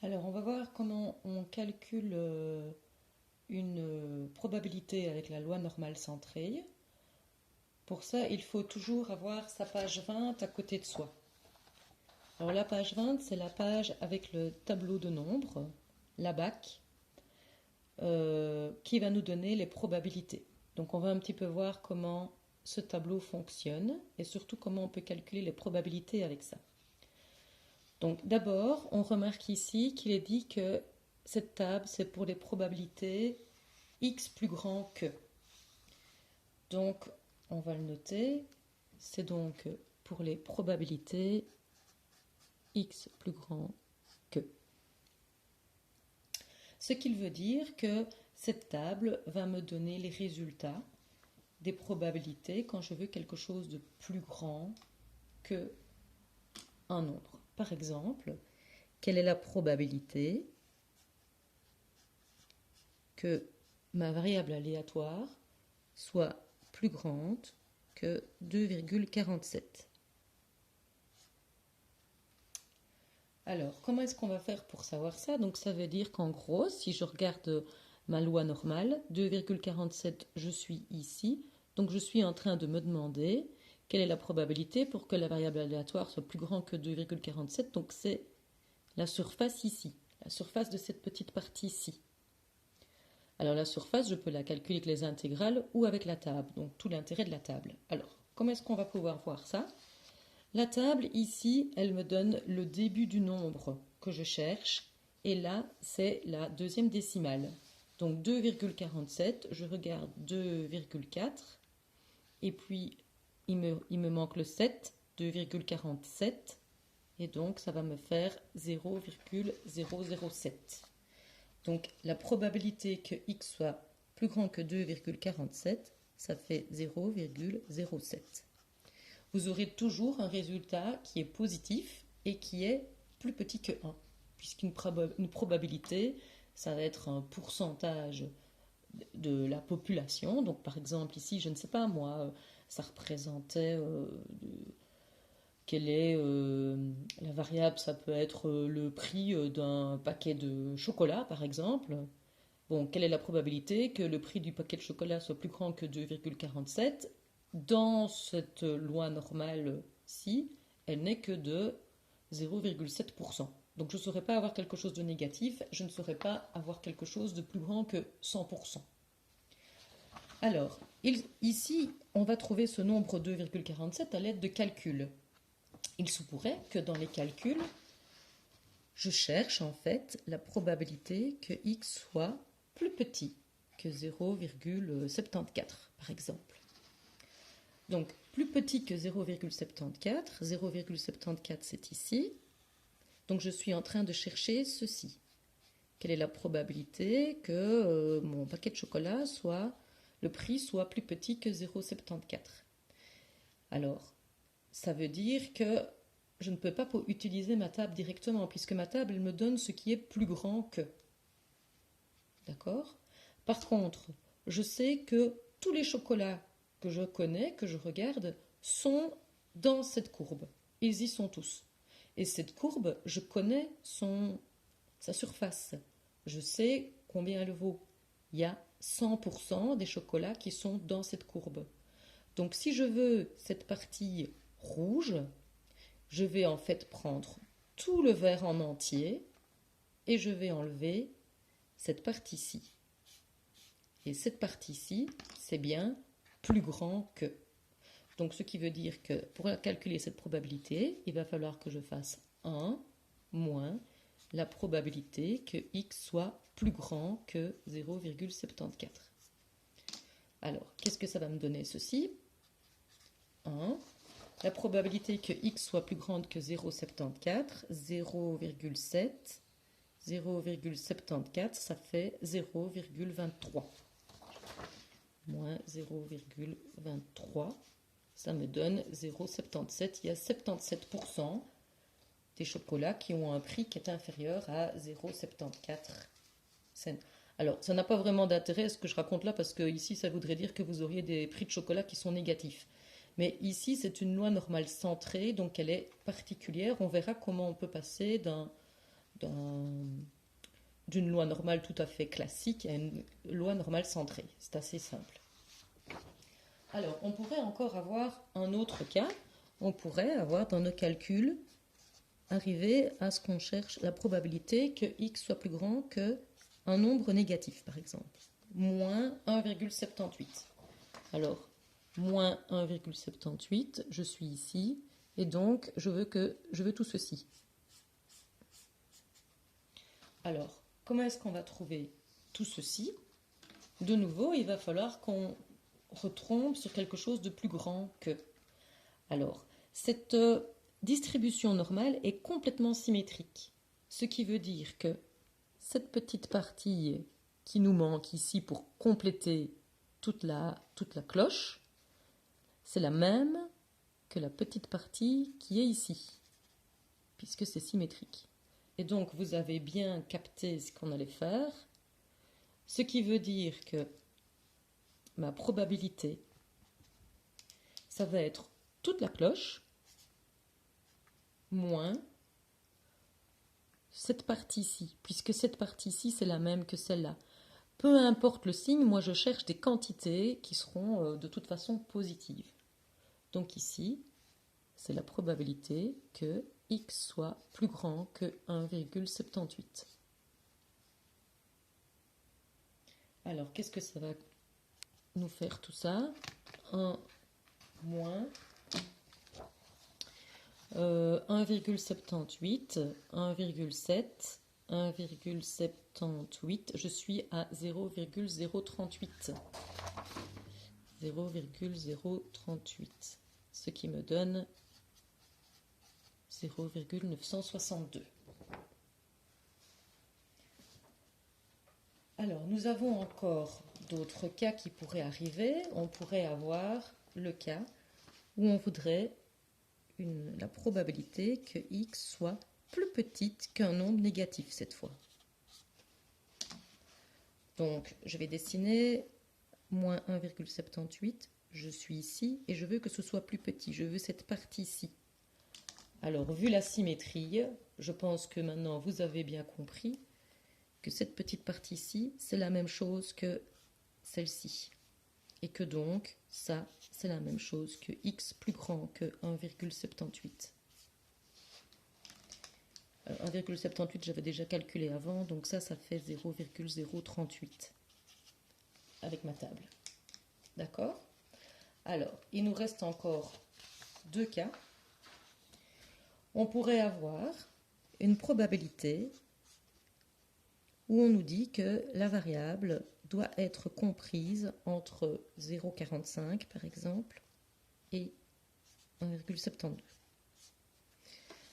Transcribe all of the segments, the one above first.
Alors, on va voir comment on calcule une probabilité avec la loi normale centrée. Pour ça, il faut toujours avoir sa page 20 à côté de soi. Alors, la page 20, c'est la page avec le tableau de nombres, la BAC, qui va nous donner les probabilités. Donc, on va un petit peu voir comment ce tableau fonctionne et surtout comment on peut calculer les probabilités avec ça. Donc d'abord, on remarque ici qu'il est dit que cette table, c'est pour les probabilités x plus grand que. Donc, on va le noter. C'est donc pour les probabilités x plus grand que. Ce qui veut dire que cette table va me donner les résultats des probabilités quand je veux quelque chose de plus grand que un nombre. Par exemple, quelle est la probabilité que ma variable aléatoire soit plus grande que 2,47. Alors, comment est-ce qu'on va faire pour savoir ça? Donc, ça veut dire qu'en gros, si je regarde ma loi normale, 2,47, je suis ici. Donc, je suis en train de me demander quelle est la probabilité pour que la variable aléatoire soit plus grande que 2,47. Donc, c'est la surface ici, la surface de cette petite partie ici. Alors la surface, je peux la calculer avec les intégrales ou avec la table, donc tout l'intérêt de la table. Alors, comment est-ce qu'on va pouvoir voir ça? La table, ici, elle me donne le début du nombre que je cherche, et là, c'est la deuxième décimale. Donc 2,47, je regarde 2,4, et puis il me manque le 7, 2,47, et donc ça va me faire 0,007. Donc la probabilité que x soit plus grand que 2,47, ça fait 0,07. Vous aurez toujours un résultat qui est positif et qui est plus petit que 1, puisqu'une probabilité, ça va être un pourcentage de la population. Donc par exemple ici, je ne sais pas moi, ça représentait quelle est la variable? Ça peut être le prix d'un paquet de chocolat, par exemple. Bon, quelle est la probabilité que le prix du paquet de chocolat soit plus grand que 2,47? Dans cette loi normale-ci, elle n'est que de 0,7%. Donc je ne saurais pas avoir quelque chose de négatif, je ne saurais pas avoir quelque chose de plus grand que 100%. Alors, ici, on va trouver ce nombre 2,47 à l'aide de calculs. Il se pourrait que dans les calculs, je cherche en fait la probabilité que x soit plus petit que 0,74 par exemple. Donc plus petit que 0,74, 0,74 c'est ici. Donc je suis en train de chercher ceci. Quelle est la probabilité que mon paquet de chocolat le prix soit plus petit que 0,74? Alors, ça veut dire que je ne peux pas utiliser ma table directement, puisque ma table, elle me donne ce qui est plus grand que. D'accord? Par contre, je sais que tous les chocolats que je connais, que je regarde, sont dans cette courbe. Ils y sont tous. Et cette courbe, je connais sa surface. Je sais combien elle vaut. Il y a 100% des chocolats qui sont dans cette courbe. Donc si je veux cette partie rouge, je vais en fait prendre tout le verre en entier et je vais enlever cette partie-ci. Et cette partie-ci, c'est bien plus grand que. Donc ce qui veut dire que pour calculer cette probabilité, il va falloir que je fasse 1 moins la probabilité que x soit plus grand que 0,74. Alors, qu'est-ce que ça va me donner ceci? 1. La probabilité que x soit plus grande que 0,74, 0,7, 0,74, ça fait 0,23. Moins 0,23, ça me donne 0,77. Il y a 77% des chocolats qui ont un prix qui est inférieur à 0,74 cents. Alors, ça n'a pas vraiment d'intérêt ce que je raconte là, parce que ici, ça voudrait dire que vous auriez des prix de chocolat qui sont négatifs. Mais ici, c'est une loi normale centrée, donc elle est particulière. On verra comment on peut passer d'une loi normale tout à fait classique à une loi normale centrée. C'est assez simple. Alors, on pourrait encore avoir un autre cas. On pourrait avoir dans nos calculs arriver à ce qu'on cherche la probabilité que x soit plus grand que un nombre négatif, par exemple. Moins 1,78. Alors, moins 1,78, je suis ici, et donc je veux tout ceci. Alors, comment est-ce qu'on va trouver tout ceci? De nouveau, il va falloir qu'on retombe sur quelque chose de plus grand que. Alors, cette distribution normale est complètement symétrique, ce qui veut dire que cette petite partie qui nous manque ici pour compléter toute la cloche, c'est la même que la petite partie qui est ici, puisque c'est symétrique. Et donc, vous avez bien capté ce qu'on allait faire, ce qui veut dire que ma probabilité, ça va être toute la cloche, moins cette partie-ci, puisque cette partie-ci, c'est la même que celle-là. Peu importe le signe, moi je cherche des quantités qui seront de toute façon positives. Donc ici, c'est la probabilité que x soit plus grand que 1,78. Alors, qu'est-ce que ça va nous faire tout ça? 1 moins 1,78, 1,7, 1,78, je suis à 0,038. 0,038, ce qui me donne 0,962. Alors, nous avons encore d'autres cas qui pourraient arriver. On pourrait avoir le cas où on voudrait la probabilité que x soit plus petite qu'un nombre négatif cette fois. Donc, je vais dessiner moins 1,78. Je suis ici et je veux que ce soit plus petit. Je veux cette partie-ci. Alors, vu la symétrie, je pense que maintenant vous avez bien compris que cette petite partie-ci, c'est la même chose que celle-ci. Et que donc, ça, c'est la même chose que x plus grand que 1,78. 1,78, j'avais déjà calculé avant, donc ça fait 0,038 avec ma table. D'accord? Alors, il nous reste encore deux cas. On pourrait avoir une probabilité où on nous dit que la variable doit être comprise entre 0,45 par exemple et 1,72.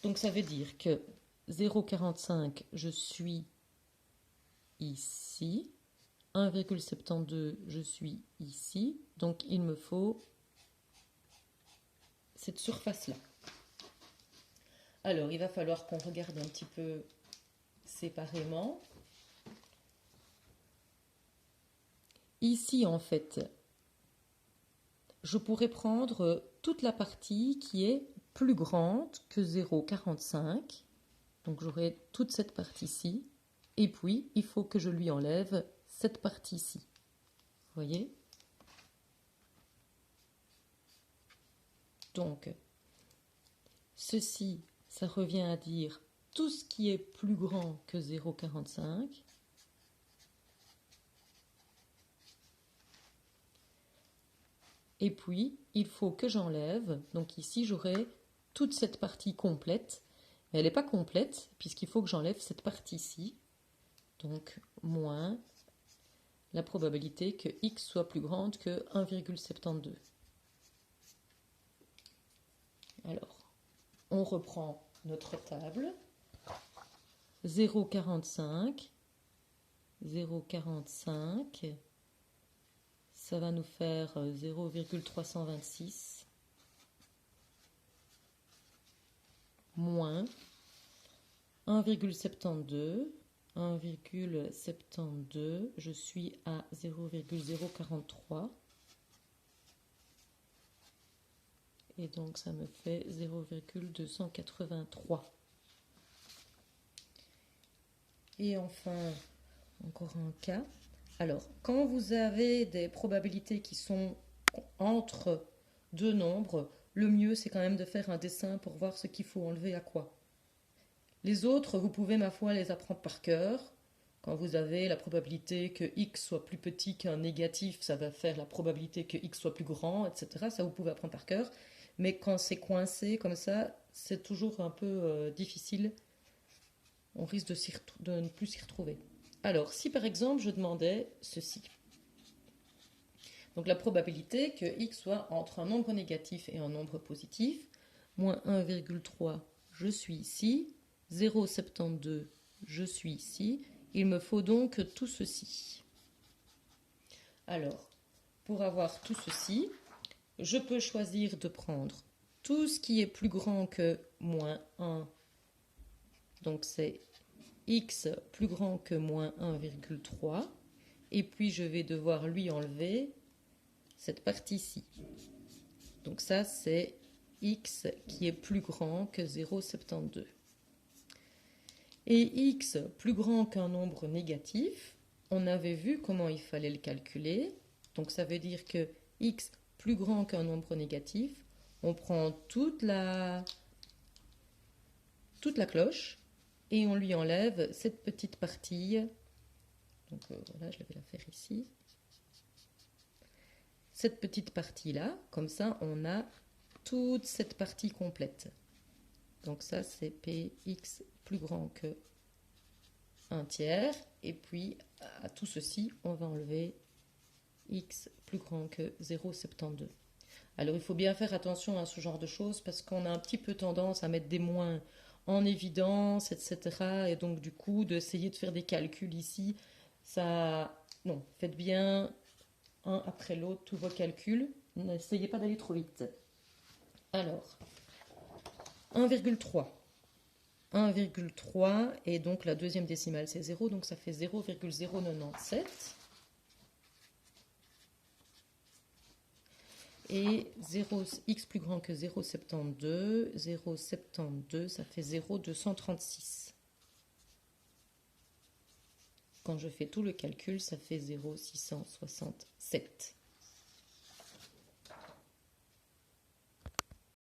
Donc ça veut dire que 0,45 je suis ici, 1,72 je suis ici, donc il me faut cette surface-là. Alors il va falloir qu'on regarde un petit peu séparément. Ici, en fait, je pourrais prendre toute la partie qui est plus grande que 0,45. Donc, j'aurai toute cette partie-ci. Et puis, il faut que je lui enlève cette partie-ci. Vous voyez? Donc, ceci, ça revient à dire tout ce qui est plus grand que 0,45. Et puis, il faut que j'enlève, donc ici j'aurai toute cette partie complète, mais elle n'est pas complète, puisqu'il faut que j'enlève cette partie-ci, donc moins la probabilité que x soit plus grande que 1,72. Alors, on reprend notre table, 0,45, 0,45, ça va nous faire 0,326 moins 1,72. 1,72, je suis à 0,043. Et donc ça me fait 0,283. Et enfin, encore un cas. Alors, quand vous avez des probabilités qui sont entre deux nombres, le mieux c'est quand même de faire un dessin pour voir ce qu'il faut enlever à quoi. Les autres, vous pouvez, ma foi, les apprendre par cœur. Quand vous avez la probabilité que x soit plus petit qu'un négatif, ça va faire la probabilité que x soit plus grand, etc. Ça, vous pouvez apprendre par cœur. Mais quand c'est coincé comme ça, c'est toujours un peu difficile. On risque de ne plus s'y retrouver. Alors, si par exemple je demandais ceci. Donc la probabilité que x soit entre un nombre négatif et un nombre positif, moins 1,3, je suis ici, 0,72, je suis ici. Il me faut donc tout ceci. Alors, pour avoir tout ceci, je peux choisir de prendre tout ce qui est plus grand que moins 1. Donc c'est x plus grand que moins 1,3. Et puis je vais devoir lui enlever cette partie-ci. Donc ça, c'est x qui est plus grand que 0,72. Et x plus grand qu'un nombre négatif, on avait vu comment il fallait le calculer. Donc ça veut dire que x plus grand qu'un nombre négatif, on prend toute la cloche et on lui enlève cette petite partie. Donc voilà, je vais la faire ici. Cette petite partie-là, comme ça, on a toute cette partie complète. Donc ça, c'est px plus grand que 1 tiers. Et puis, à tout ceci, on va enlever x plus grand que 0,72. Alors, il faut bien faire attention à ce genre de choses parce qu'on a un petit peu tendance à mettre des moins en évidence, etc. Et donc, du coup, d'essayer de faire des calculs ici, ça... Non, faites bien un après l'autre tous vos calculs. N'essayez pas d'aller trop vite. Alors, 1,3. 1,3 et donc la deuxième décimale c'est 0, donc ça fait 0,097. Et 0, x plus grand que 0,72, 0,72 ça fait 0,236. Quand je fais tout le calcul, ça fait 0,667.